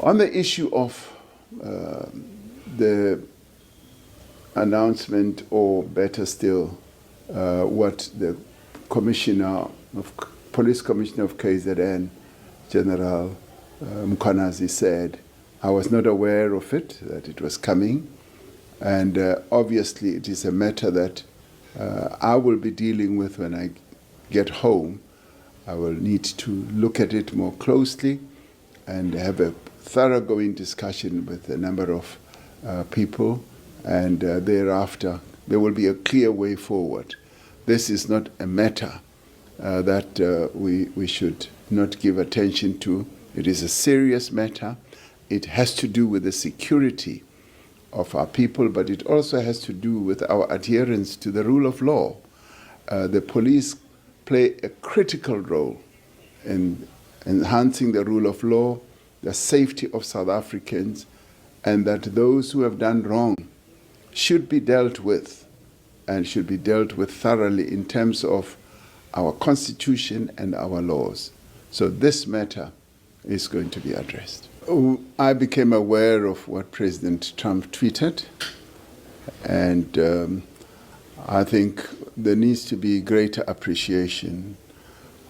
On the issue of the announcement, or better still, what the Police Commissioner of KZN, General Mkhwanazi, said, I was not aware of it, that it was coming. And obviously it is a matter that I will be dealing with when I get home. I will need to look at it more closely and have a thoroughgoing discussion with a number of people, and thereafter there will be a clear way forward. This is not a matter that we should not give attention to. It is a serious matter. It has to do with the security of our people, but it also has to do with our adherence to the rule of law. The police play a critical role in enhancing the rule of law, the safety of South Africans, and that those who have done wrong should be dealt with, and should be dealt with thoroughly in terms of our Constitution and our laws. So this matter is going to be addressed. I became aware of what President Trump tweeted, and I think there needs to be greater appreciation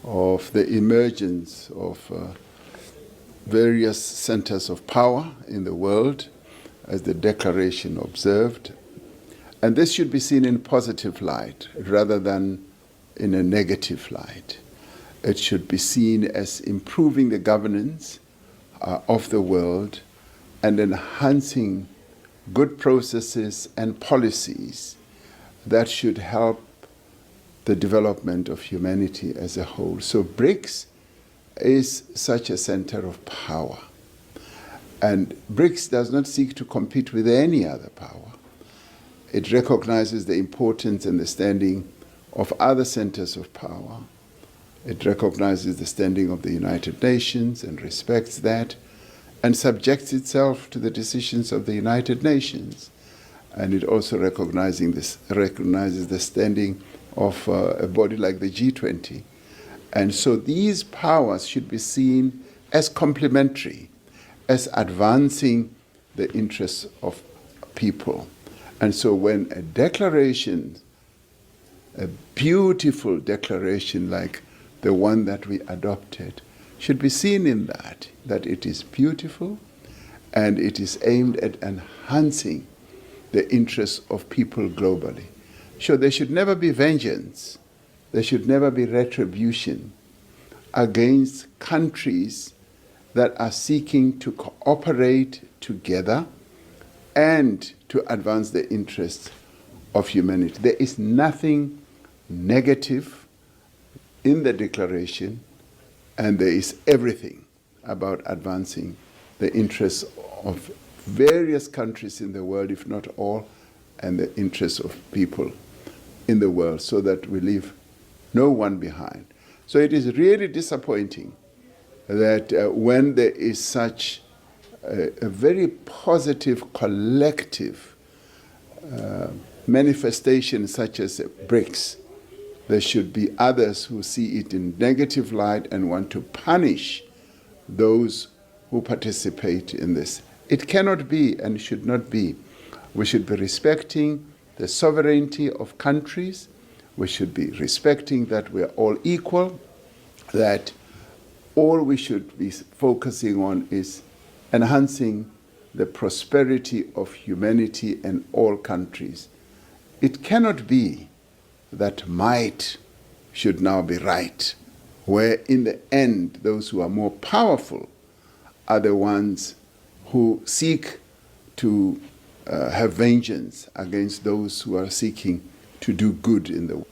of the emergence of various centers of power in the world, as the declaration observed. And this should be seen in positive light rather than in a negative light. It should be seen as improving the governance of the world and enhancing good processes and policies that should help the development of humanity as a whole. So BRICS is such a center of power. And BRICS does not seek to compete with any other power. It recognizes the importance and the standing of other centers of power. It recognizes the standing of the United Nations and respects that, and subjects itself to the decisions of the United Nations. And it also recognizes the standing of a body like the G20. And so these powers should be seen as complementary, as advancing the interests of people. And so when a declaration, a beautiful declaration like the one that we adopted, should be seen in that it is beautiful and it is aimed at enhancing the interests of people globally. So there should never be vengeance. There should never be retribution against countries that are seeking to cooperate together and to advance the interests of humanity. There is nothing negative in the declaration, and there is everything about advancing the interests of various countries in the world, if not all, and the interests of people in the world, so that we leave no one behind. So it is really disappointing that when there is such a very positive collective manifestation such as BRICS, there should be others who see it in negative light and want to punish those who participate in this. It cannot be and should not be. We should be respecting the sovereignty of countries. We should be respecting that we're all equal, that all we should be focusing on is enhancing the prosperity of humanity and all countries. It cannot be that might should now be right, where in the end those who are more powerful are the ones who seek to have vengeance against those who are seeking to do good in the world.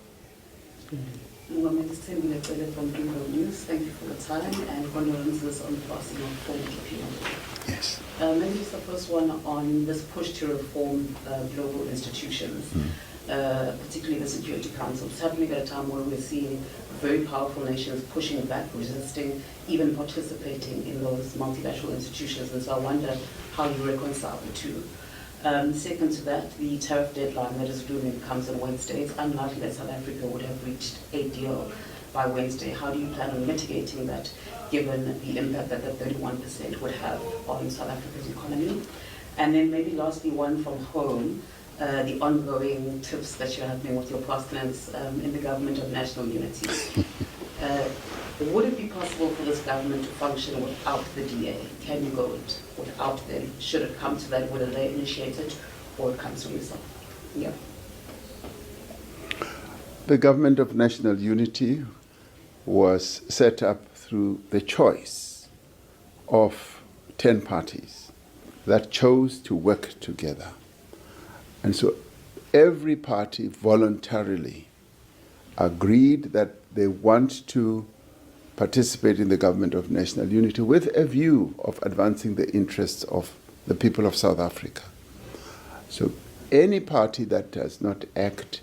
Thank you for your time and condolences on the passing of former DP. Yes. Maybe just the first one on this push to reform global institutions, particularly the Security Council. It's happening at a time where we're seeing very powerful nations pushing back, resisting, even participating in those multilateral institutions. And so I wonder how you reconcile the two. Second to that, the tariff deadline that is looming comes on Wednesday. It's unlikely that South Africa would have reached a deal by Wednesday. How do you plan on mitigating that given the impact that the 31% would have on South Africa's economy? And then maybe lastly, one from home, the ongoing tips that you're having with your postulants in the government of national unity. Would it be possible for this government to function without the DA? Can you go it without them? Should it come to that, whether they initiate it or it comes from yourself? Yeah. The government of national unity was set up through the choice of 10 parties that chose to work together. And so every party voluntarily agreed that they want to participate in the government of national unity with a view of advancing the interests of the people of South Africa. So any party that does not act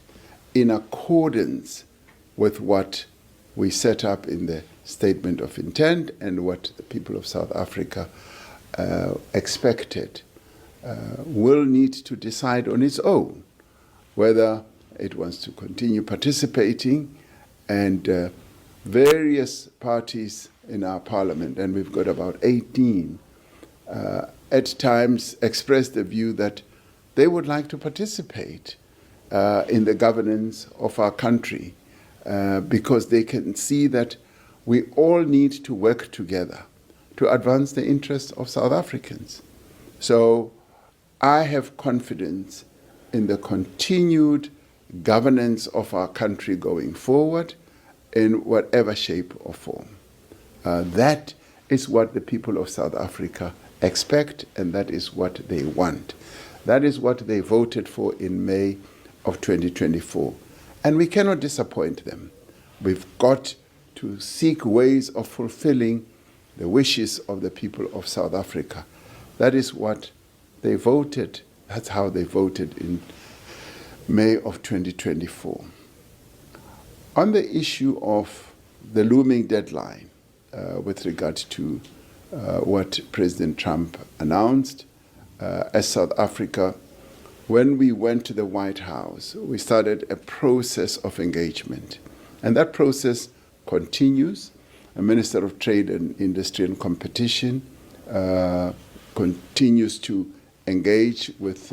in accordance with what we set up in the statement of intent and what the people of South Africa expected will need to decide on its own whether it wants to continue participating. And various parties in our parliament, and we've got about 18, at times expressed the view that they would like to participate in the governance of our country because they can see that we all need to work together to advance the interests of South Africans. So I have confidence in the continued governance of our country going forward in whatever shape or form. That is what the people of South Africa expect, and that is what they want. That is what they voted for in May of 2024. And we cannot disappoint them. We've got to seek ways of fulfilling the wishes of the people of South Africa. That is what they voted. That's how they voted in May of 2024. On the issue of the looming deadline with regard to what President Trump announced, as South Africa, when we went to the White House, we started a process of engagement. And that process continues. The Minister of Trade and Industry and Competition continues to engage with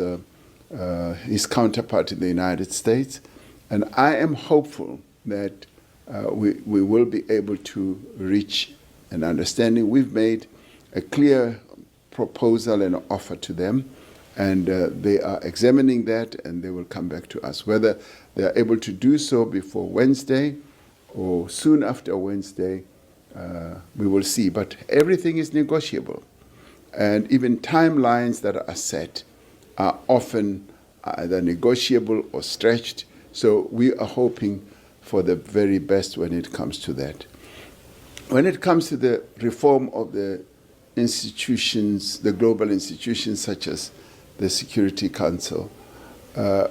his counterpart in the United States. And I am hopeful that we will be able to reach an understanding. We've made a clear proposal and offer to them, and they are examining that, and they will come back to us. Whether they are able to do so before Wednesday or soon after Wednesday, we will see. But everything is negotiable, and even timelines that are set are often either negotiable or stretched. So we are hoping for the very best when it comes to that. When it comes to the reform of the institutions, the global institutions such as the Security Council,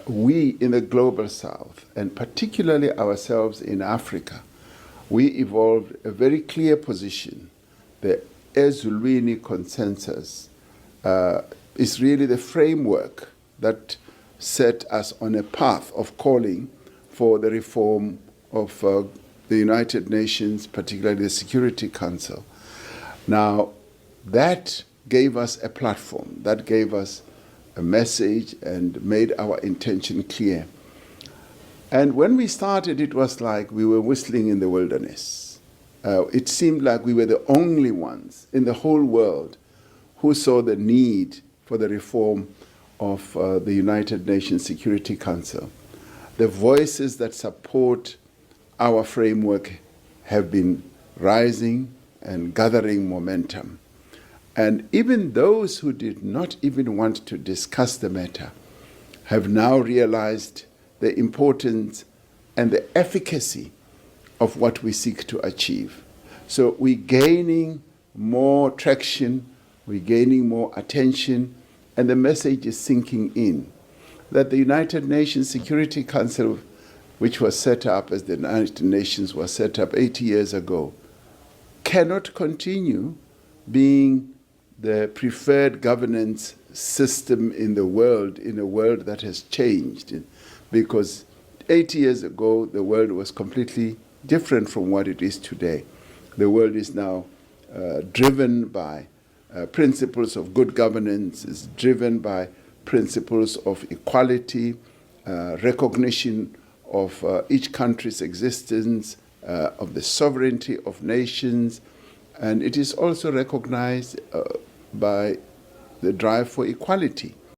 we in the Global South, and particularly ourselves in Africa, we evolved a very clear position. The Ezulwini Consensus is really the framework that set us on a path of calling for the reform of the United Nations, particularly the Security Council. Now, that gave us a platform, that gave us a message and made our intention clear. And when we started, it was like we were whistling in the wilderness. It seemed like we were the only ones in the whole world who saw the need for the reform of the United Nations Security Council. The voices that support our framework have been rising and gathering momentum. And even those who did not even want to discuss the matter have now realized the importance and the efficacy of what we seek to achieve. So we're gaining more traction, we're gaining more attention, and the message is sinking in that the United Nations Security Council, which was set up as the United Nations was set up 80 years ago, cannot continue being the preferred governance system in the world, in a world that has changed. Because 80 years ago, the world was completely different from what it is today. The world is now driven by principles of good governance, is driven by principles of equality, recognition of each country's existence, of the sovereignty of nations, and it is also recognized by the drive for equality.